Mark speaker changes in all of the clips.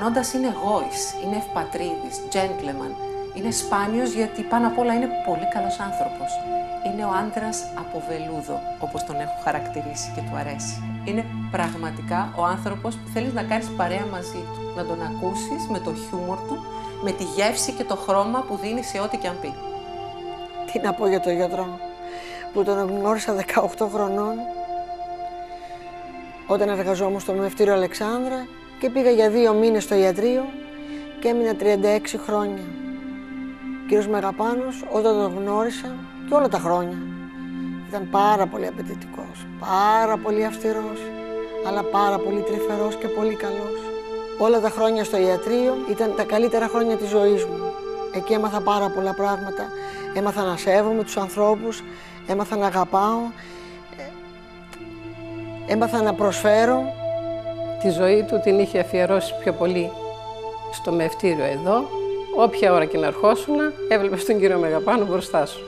Speaker 1: Επαμινώντας είναι γόης, είναι ευπατρίδης, gentleman. Είναι σπάνιος γιατί πάνω απ' όλα είναι πολύ καλός άνθρωπος. Είναι ο άντρας από βελούδο, όπως τον έχω χαρακτηρίσει και του αρέσει. Είναι πραγματικά ο άνθρωπος που θέλεις να κάνεις παρέα μαζί του. Να τον ακούσεις με το χιούμορ του, με τη γεύση και το χρώμα που δίνει σε ό,τι και αν πει.
Speaker 2: Τι να πω για τον γιατρό που τον γνώρισα 18 χρονών όταν εργαζόμουν στο Μευτήριο Αλεξάνδρα και πήγα για 2 μήνες στο ιατρείο και έμεινα 36 χρόνια. Ο κύριος Μεγαπάνος, όταν τον γνώρισα και όλα τα χρόνια, ήταν πάρα πολύ απαιτητικός, πάρα πολύ αυστηρός, αλλά πάρα πολύ τρυφερός και πολύ καλός. Όλα τα χρόνια στο ιατρείο ήταν τα καλύτερα χρόνια της ζωής μου. Εκεί έμαθα πάρα πολλά πράγματα. Έμαθα να σέβομαι τους ανθρώπους, έμαθα να αγαπάω, έμαθα να προσφέρω.
Speaker 3: Τη ζωή του την είχε αφιερώσει πιο πολύ στο Μευτήριο εδώ. Όποια ώρα και να ερχόσουν, έβλεπες τον κύριο Μεγαπάνο μπροστά σου.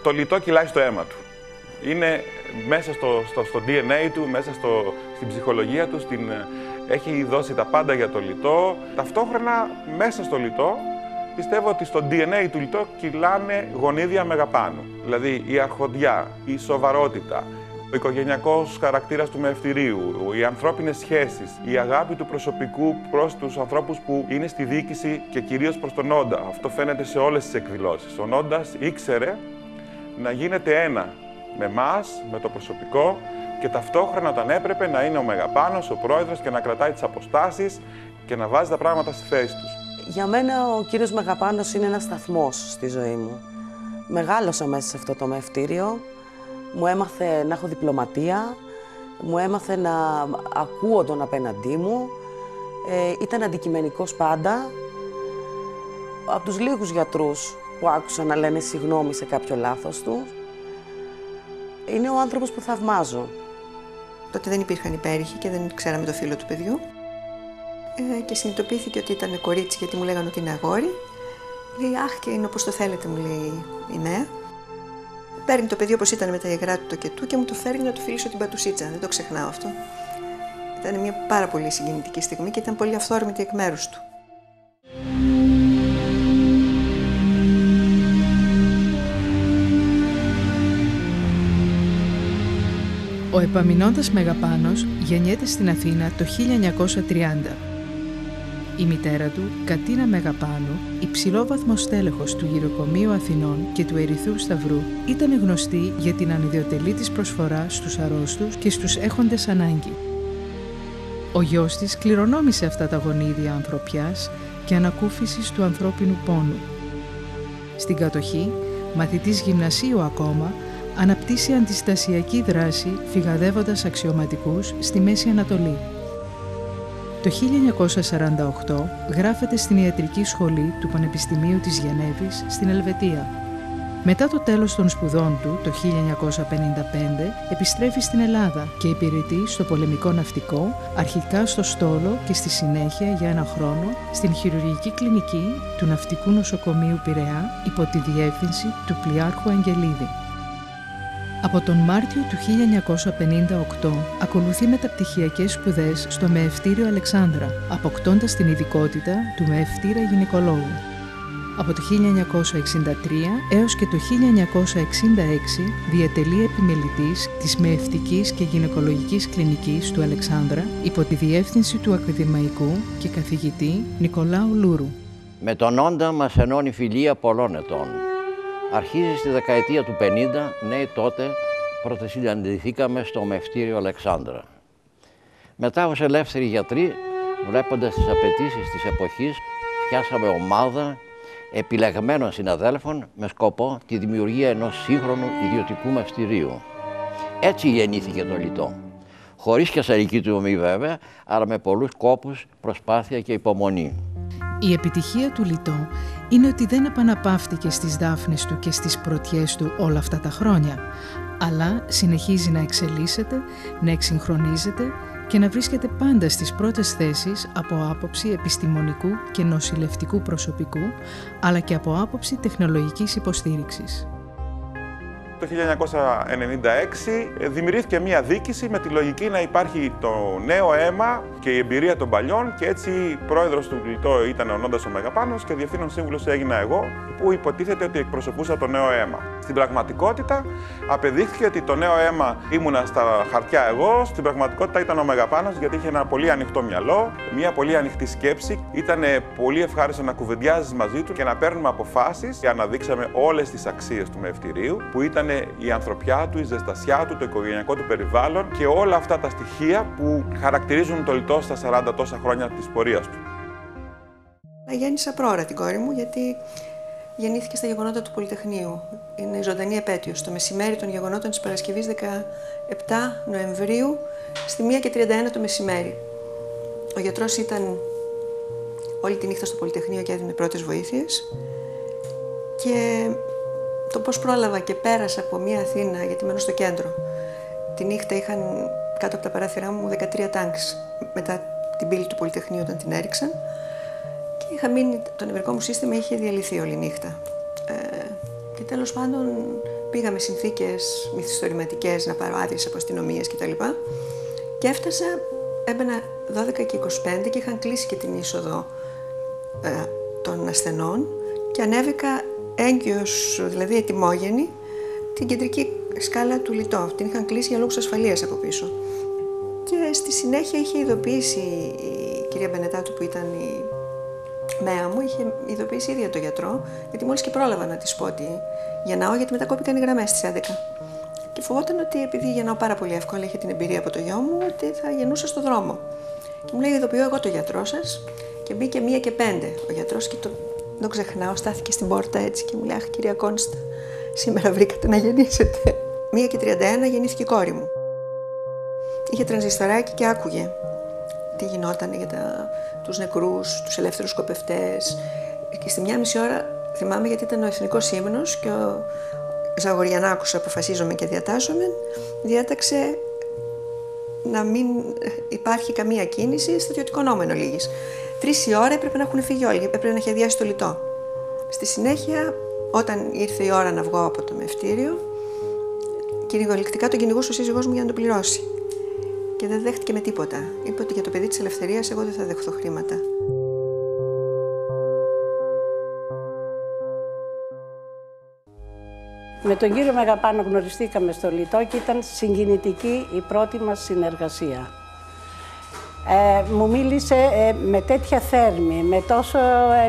Speaker 4: Το λιτό κυλάει στο αίμα του. Είναι μέσα στο DNA του, μέσα στην ψυχολογία του, έχει δώσει τα πάντα για το λιτό. Ταυτόχρονα, μέσα στο λιτό, πιστεύω ότι στο DNA του λιτό κυλάνε γονίδια Μεγαπάνου. Δηλαδή η αρχοντιά, η σοβαρότητα, ο οικογενειακός χαρακτήρας του Μευτηρίου, οι ανθρώπινες σχέσεις, η αγάπη του προσωπικού προς τους ανθρώπους που είναι στη διοίκηση και κυρίως προς τον Όντα. Αυτό φαίνεται σε όλες τις εκδηλώσεις. Ο Όντας ήξερε να γίνεται ένα με εμάς, με το προσωπικό και ταυτόχρονα όταν έπρεπε να είναι ο Μεγαπάνος, ο πρόεδρος και να κρατάει τις αποστάσεις και να βάζει τα πράγματα στη θέση τους.
Speaker 5: Για μένα ο κύριος Μεγαπάνος είναι ένας σταθμός στη ζωή μου. Μεγάλωσα μέσα σε αυτό το Μευτήριο. Μου έμαθε να έχω διπλωματία, μου έμαθε να ακούω τον απέναντί μου. Ήταν αντικειμενικός πάντα. Από τους λίγους γιατρούς που άκουσα να λένε συγγνώμη σε κάποιο λάθος του. Είναι ο άνθρωπος που θαυμάζω.
Speaker 6: Τότε δεν υπήρχαν υπέρηχοι και δεν ξέραμε το φύλο του παιδιού. Και συνειδητοποιήθηκε ότι ήταν κορίτσι γιατί μου λέγανε ότι είναι αγόρι. Λέει, αχ, και είναι όπως το θέλετε, μου λέει η νέα. Παίρνει το παιδί όπως ήταν με τα υγρά του το κετού και μου το φέρνει να του φιλήσω την πατουσίτσα. Δεν το ξεχνάω αυτό. Ήταν μια πάρα πολύ συγκινητική στιγμή και ήταν πολύ αυθόρμητη εκ μέρους του.
Speaker 7: Ο Επαμινώντας Μεγαπάνος γεννιέται στην Αθήνα το 1930. Η μητέρα του, Κατίνα Μεγαπάνου, υψηλόβαθμος στέλεχος του Γυροκομείου Αθηνών και του Ερυθρού Σταυρού, ήταν γνωστή για την ανιδιοτελή της προσφορά στους αρρώστους και στους έχοντες ανάγκη. Ο γιος της κληρονόμησε αυτά τα γονίδια ανθρωπιάς και ανακούφισης του ανθρώπινου πόνου. Στην κατοχή, μαθητής γυμνασίου ακόμα, αναπτύσσει αντιστασιακή δράση φυγαδεύοντας αξιωματικούς στη Μέση Ανατολή. Το 1948 γράφεται στην Ιατρική Σχολή του Πανεπιστημίου της Γενέβης στην Ελβετία. Μετά το τέλος των σπουδών του, το 1955, επιστρέφει στην Ελλάδα και υπηρετεί στο πολεμικό ναυτικό, αρχικά στο Στόλο και στη συνέχεια για 1 χρόνο στην χειρουργική κλινική του Ναυτικού Νοσοκομείου Πειραιά υπό τη διεύθυνση του πλοιάρχου Αγγελίδη. Από τον Μάρτιο του 1958 ακολουθεί μεταπτυχιακές σπουδές στο Μευτήριο Αλεξάνδρα, αποκτώντας την ειδικότητα του μευτήρα γυναικολόγου. Από το 1963 έως και το 1966 διατελεί επιμελητής της Μευτικής και Γυναικολογικής Κλινικής του Αλεξάνδρα υπό τη διεύθυνση του ακαδημαϊκού και καθηγητή Νικολάου Λούρου.
Speaker 8: Με τον Όντα μας ενώνει φιλία πολλών ετών. Αρχίζει στη δεκαετία του 50, ναι τότε, πρώτα συναντηθήκαμε στο Μευτήριο Αλεξάνδρα. Μετά ως ελεύθεροι γιατροί, βλέποντας τις απαιτήσεις της εποχής, φτιάσαμε ομάδα επιλεγμένων συναδέλφων με σκοπό τη δημιουργία ενός σύγχρονου ιδιωτικού μευτηρίου. Έτσι γεννήθηκε το λιτό. Χωρίς καισαρική τομή βέβαια, αλλά με πολλούς κόπους, προσπάθεια και υπομονή.
Speaker 7: Η επιτυχία του λιτό είναι ότι δεν επαναπαύτηκε στις δάφνες του και στις πρωτιές του όλα αυτά τα χρόνια, αλλά συνεχίζει να εξελίσσεται, να εξυγχρονίζεται και να βρίσκεται πάντα στις πρώτες θέσεις από άποψη επιστημονικού και νοσηλευτικού προσωπικού, αλλά και από άποψη τεχνολογικής υποστήριξης.
Speaker 4: το 1996 δημιουργήθηκε μια διοίκηση με τη λογική να υπάρχει το νέο αίμα και η εμπειρία των παλιών, και έτσι πρόεδρος του Λιτό ήταν ο Νόντας ο Μεγαπάνος και διευθύνων σύμβουλος έγινα εγώ, που υποτίθεται ότι εκπροσωπούσα το νέο αίμα. Στην πραγματικότητα απεδείχθηκε ότι το νέο αίμα ήμουνα στα χαρτιά εγώ, στην πραγματικότητα ήταν ο Μεγαπάνος, γιατί είχε ένα πολύ ανοιχτό μυαλό, μια πολύ ανοιχτή σκέψη. Ήταν πολύ ευχάριστο να κουβεντιάζεις μαζί του και να παίρνουμε αποφάσεις, και αναδείξαμε όλες τις αξίες του μευτηρίου, που ήταν η ανθρωπιά του, η ζεστασιά του, το οικογενειακό του περιβάλλον και όλα αυτά τα στοιχεία που χαρακτηρίζουν το Λιτό στα 40 τόσα χρόνια της πορείας του.
Speaker 6: Γέννησα πρόωρα την κόρη μου, γιατί γεννήθηκε στα γεγονότα του Πολυτεχνείου. Είναι η ζωντανή επέτειος, το μεσημέρι των γεγονότων της Παρασκευής 17 Νοεμβρίου, στη 1:31 το μεσημέρι. Ο γιατρός ήταν όλη τη νύχτα στο Πολυτεχνείο και έδινε πρώτες βοήθειες. Και το πώς πρόλαβα και πέρασα από μια Αθήνα, γιατί μένω στο κέντρο. Τη νύχτα είχαν κάτω από τα παράθυρά μου 13 τάγκς μετά την πύλη του Πολυτεχνείου όταν την έριξαν. Και είχα μείνει, το νευρικό μου σύστημα είχε διαλυθεί όλη νύχτα. Και τέλος πάντων πήγα με συνθήκες μυθιστορηματικές να πάρω άδειες από αστυνομίες κτλ. Και έφτασα, έμπαινα 12 και 25 και είχαν κλείσει και την είσοδο των ασθενών και ανέβηκα έγκυος, δηλαδή ετοιμόγενη, την κεντρική σκάλα του Λιτό. Την είχαν κλείσει για λόγους ασφαλείας από πίσω. Και στη συνέχεια είχε ειδοποιήσει η κυρία Μπενετάτου, που ήταν η ΜΕΑ μου, είχε ειδοποιήσει ίδια το γιατρό, γιατί μόλις και πρόλαβα να της πω ότι γεννάω, γιατί μετά κόπηκαν οι γραμμές στις 11. Και φοβόταν ότι επειδή γεννάω πάρα πολύ εύκολα, είχε την εμπειρία από το γιο μου, ότι θα γεννούσα στο δρόμο. Και μου λέει: ειδοποιώ εγώ το γιατρό σας. Και μπήκε 1:05 ο γιατρός και δεν ξεχνάω, στάθηκε στην πόρτα έτσι και μου λέει: αχ, κυρία Κόνστα, σήμερα βρήκατε να γεννήσετε. 1:31 γεννήθηκε η κόρη μου. Είχε τρανζιστοράκι και άκουγε τι γινόταν για τους νεκρούς, τους ελεύθερους σκοπευτές. Και στη 1:30 ώρα, θυμάμαι γιατί ήταν ο εθνικός ύμνος και ο Ζαγοριανάκος, αποφασίζομαι και διατάσσομαι, διάταξε να μην υπάρχει καμία κίνηση, στρατιωτικό νόμο εν ολίγης. 3 η ώρα έπρεπε να έχουν φύγει όλοι, έπρεπε να έχει αδειάσει το Λιτό. Στη συνέχεια, όταν ήρθε η ώρα να βγω από το μευτήριο, κυνηγοληκτικά τον κυνηγούσε ο σύζυγός μου για να το πληρώσει. Και δεν δέχτηκε με τίποτα. Είπε ότι για το παιδί της ελευθερίας εγώ δεν θα δεχθώ χρήματα.
Speaker 9: Με τον κύριο Μεγαπάνο γνωριστήκαμε στο Λιτό και ήταν συγκινητική η πρώτη μας συνεργασία. Μου μίλησε με τέτοια θέρμη, με τόσο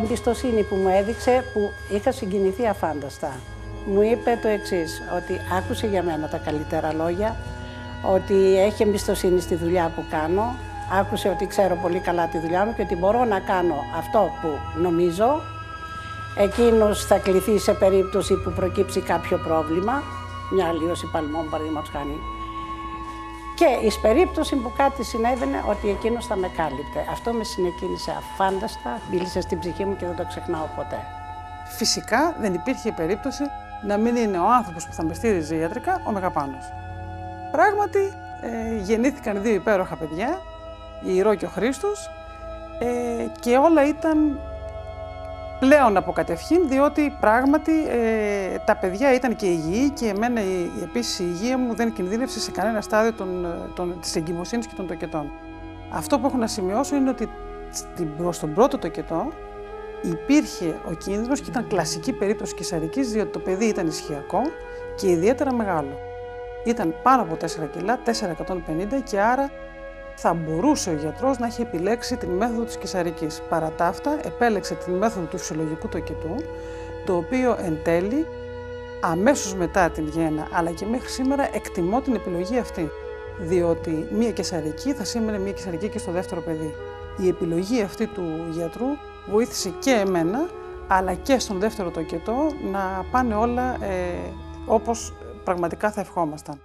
Speaker 9: εμπιστοσύνη που μου έδειξε, που είχα συγκινηθεί αφάνταστα. Μου είπε το εξής, ότι άκουσε για μένα τα καλύτερα λόγια, ότι έχει εμπιστοσύνη στη δουλειά που κάνω, άκουσε ότι ξέρω πολύ καλά τη δουλειά μου και ότι μπορώ να κάνω αυτό που νομίζω. Εκείνος θα κληθεί σε περίπτωση που προκύψει κάποιο πρόβλημα, μια αλλίωση παλμών παραδείγματος χάρη. Και εις περίπτωση που κάτι συνέβαινε, ότι εκείνος θα με κάλυπτε. Αυτό με συνεκίνησε αφάνταστα, μίλησε στην ψυχή μου και δεν το ξεχνάω ποτέ.
Speaker 10: Φυσικά δεν υπήρχε περίπτωση να μην είναι ο άνθρωπος που θα με στήριζε ιατρικά ο Μεγαπάνος. Πράγματι, γεννήθηκαν 2 υπέροχα παιδιά, η Ηρώ και ο Χρήστος, και όλα ήταν πλέον από κατευχήν, διότι πράγματι τα παιδιά ήταν και υγιή και εμένα επίσης η υγεία μου δεν κινδύνευσε σε κανένα στάδιο της εγκυμοσύνης και των τοκετών. Αυτό που έχω να σημειώσω είναι ότι στον πρώτο τοκετό υπήρχε ο κίνδυνος και ήταν κλασική περίπτωση καισαρικής, διότι το παιδί ήταν ισχυακό και ιδιαίτερα μεγάλο. Ήταν πάνω από 4 κιλά, 4,150 και άρα θα μπορούσε ο γιατρός να έχει επιλέξει την μέθοδο της καισαρικής. Παρά τα αυτά, επέλεξε την μέθοδο του φυσιολογικού τοκετού, το οποίο εν τέλει, αμέσως μετά την γέννα, αλλά και μέχρι σήμερα, εκτιμώ την επιλογή αυτή. Διότι μία καισαρική θα σήμαινε μία καισαρική και στο δεύτερο παιδί. Η επιλογή αυτή του γιατρού βοήθησε και εμένα, αλλά και στον δεύτερο τοκετό να πάνε όλα όπως πραγματικά θα ευχόμασταν.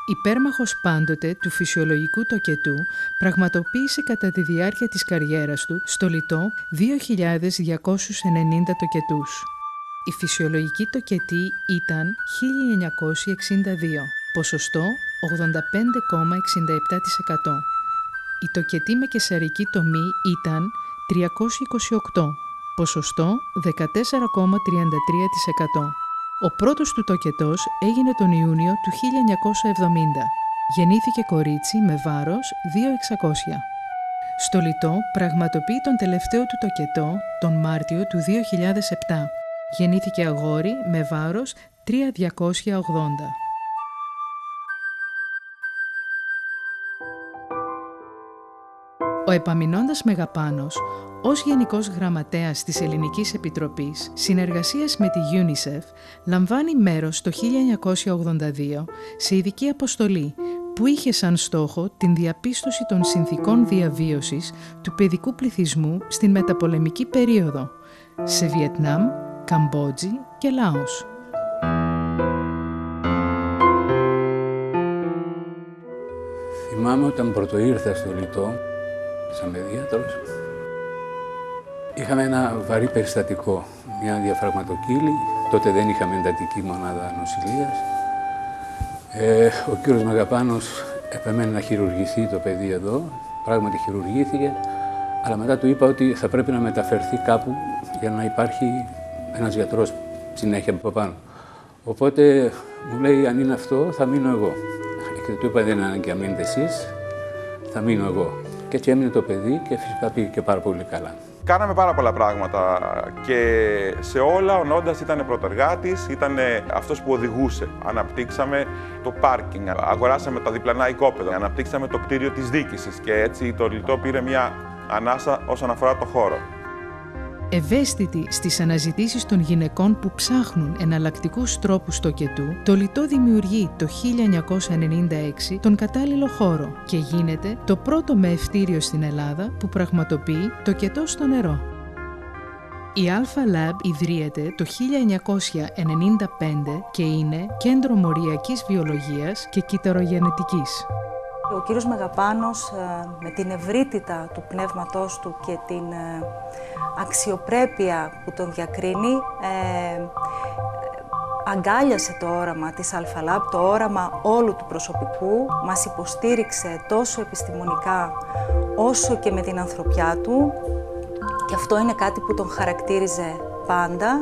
Speaker 7: Υπέρμαχος πάντοτε του φυσιολογικού τοκετού, πραγματοποίησε κατά τη διάρκεια της καριέρας του στο Λιτό 2.290 τοκετούς. Η φυσιολογική τοκετή ήταν 1962, ποσοστό 85,67%. Η τοκετή με καισαρική τομή ήταν 328, ποσοστό 14,33%. Ο πρώτος του τοκετός έγινε τον Ιούνιο του 1970. Γεννήθηκε κορίτσι με βάρος 2.600. Στο Λιτό πραγματοποιεί τον τελευταίο του τοκετό τον Μάρτιο του 2007. Γεννήθηκε αγόρι με βάρος 3.280. Ο Επαμεινώντας Μεγαπάνος, ως Γενικός Γραμματέας της Ελληνικής Επιτροπής Συνεργασίας με τη UNICEF, λαμβάνει μέρος το 1982 σε ειδική αποστολή που είχε σαν στόχο την διαπίστωση των συνθηκών διαβίωσης του παιδικού πληθυσμού στην μεταπολεμική περίοδο, σε Βιετνάμ, Καμπότζη και Λάος.
Speaker 11: Θυμάμαι όταν πρωτοήρθα στο Λιτό, σαν παιδίατρος, είχαμε ένα βαρύ περιστατικό, μια διαφραγματοκύλη. Τότε δεν είχαμε εντατική μονάδα νοσηλείας. Ο κύριος Μεγαπάνος επέμενε να χειρουργηθεί το παιδί εδώ, πράγματι χειρουργήθηκε, αλλά μετά του είπα ότι θα πρέπει να μεταφερθεί κάπου για να υπάρχει ένας γιατρός συνέχεια από πάνω. Οπότε μου λέει, αν είναι αυτό θα μείνω εγώ. Και του είπα, δεν είναι ανάγκη να μείνετε εσείς, θα μείνω εγώ. Και έτσι έμεινε το παιδί και φυσικά πήγε και πάρα πολύ καλά.
Speaker 4: Κάναμε πάρα πολλά πράγματα και σε όλα ο Νόντας ήταν πρωτεργάτης, ήταν αυτός που οδηγούσε. Αναπτύξαμε το πάρκινγκ, αγοράσαμε τα διπλανά οικόπεδα, αναπτύξαμε το κτίριο της διοίκησης και έτσι το Λιτό πήρε μια ανάσα όσον αφορά το χώρο.
Speaker 7: Ευαίσθητη στις αναζητήσεις των γυναικών που ψάχνουν εναλλακτικούς τρόπους τοκετού, το Λιτό δημιουργεί το 1996 τον κατάλληλο χώρο και γίνεται το πρώτο μεευτήριο στην Ελλάδα που πραγματοποιεί τοκετό στο νερό. Η Alpha Lab ιδρύεται το 1995 και είναι κέντρο μοριακής βιολογίας και κυταρογενετικής.
Speaker 12: Ο κύριος Μεγαπάνος, με την ευρύτητα του πνεύματός του και την αξιοπρέπεια που τον διακρίνει, αγκάλιασε το όραμα της Alpha Lab, το όραμα όλου του προσωπικού, μας υποστήριξε τόσο επιστημονικά όσο και με την ανθρωπιά του και αυτό είναι κάτι που τον χαρακτήριζε πάντα.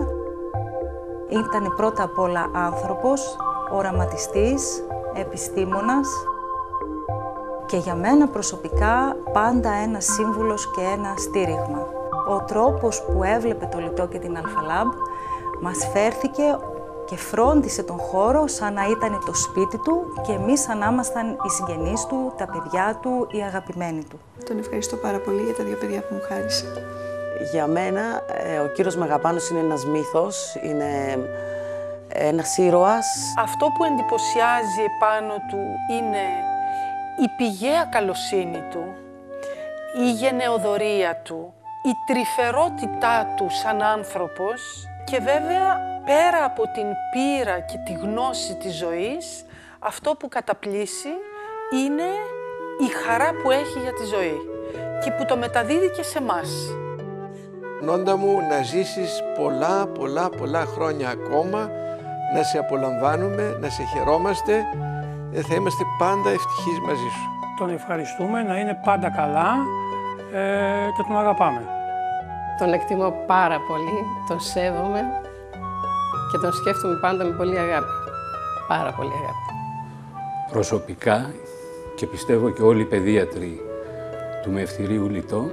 Speaker 12: Ήταν πρώτα απ' όλα άνθρωπος, οραματιστής, επιστήμονας και για μένα προσωπικά πάντα ένας σύμβουλος και ένα στήριγμα. Ο τρόπος που έβλεπε το Λιτό και την Alpha Lab μας φέρθηκε και φρόντισε τον χώρο σαν να ήταν το σπίτι του και εμείς σαν να ήμασταν οι συγγενείς του, τα παιδιά του, οι αγαπημένοι του.
Speaker 6: Τον ευχαριστώ πάρα πολύ για τα δύο παιδιά που μου χάρισε.
Speaker 5: Για μένα ο κύριος Μεγαπάνος είναι ένας μύθος, είναι ένας ήρωας.
Speaker 13: Αυτό που εντυπωσιάζει επάνω του είναι η πηγαία καλοσύνη του, η γενεοδωρία του, η τρυφερότητά του σαν άνθρωπος και βέβαια πέρα από την πείρα και τη γνώση της ζωής, αυτό που καταπλήσει είναι η χαρά που έχει για τη ζωή και που το μεταδίδει και σε εμάς.
Speaker 14: Νόντα μου, να ζήσεις πολλά χρόνια ακόμα, να σε απολαμβάνουμε, να σε χαιρόμαστε, θα είμαστε πάντα ευτυχείς μαζί σου.
Speaker 15: Τον ευχαριστούμε, να είναι πάντα καλά και τον αγαπάμε.
Speaker 3: Τον εκτιμώ πάρα πολύ, τον σέβομαι και τον σκέφτομαι πάντα με πολύ αγάπη. Πάρα πολύ αγάπη.
Speaker 11: Προσωπικά και πιστεύω και όλοι οι παιδίατροι του Μεευτηρίου Λιτό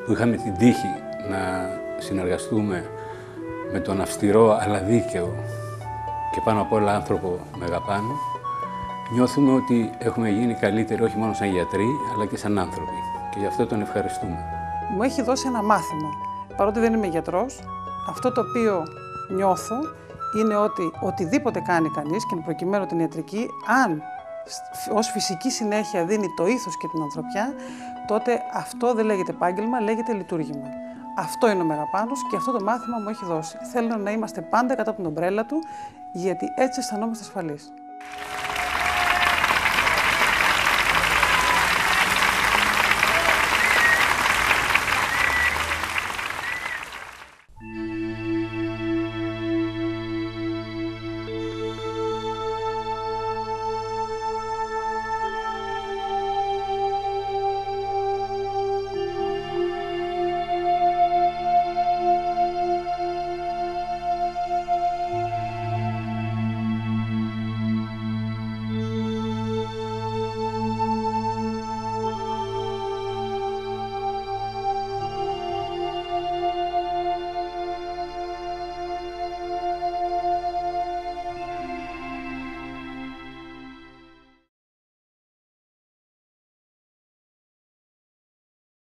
Speaker 11: που είχαμε την τύχη να συνεργαστούμε με τον αυστηρό αλλά δίκαιο και πάνω απ' όλα άνθρωπο Μεγαπάνο, νιώθουμε ότι έχουμε γίνει καλύτεροι όχι μόνο σαν γιατροί αλλά και σαν άνθρωποι και γι' αυτό τον ευχαριστούμε.
Speaker 10: Μου έχει δώσει ένα μάθημα. Παρότι δεν είμαι γιατρός, αυτό το οποίο νιώθω είναι ότι οτιδήποτε κάνει κανείς και προκειμένου την ιατρική, αν ως φυσική συνέχεια δίνει το ήθος και την ανθρωπιά, τότε αυτό δεν λέγεται επάγγελμα, λέγεται λειτουργήμα. Αυτό είναι ο Μεγαπάνος και αυτό το μάθημα μου έχει δώσει. Θέλω να είμαστε πάντα κατά την ομπρέλα του, γιατί έτσι αισθανόμαστε ασφαλείς.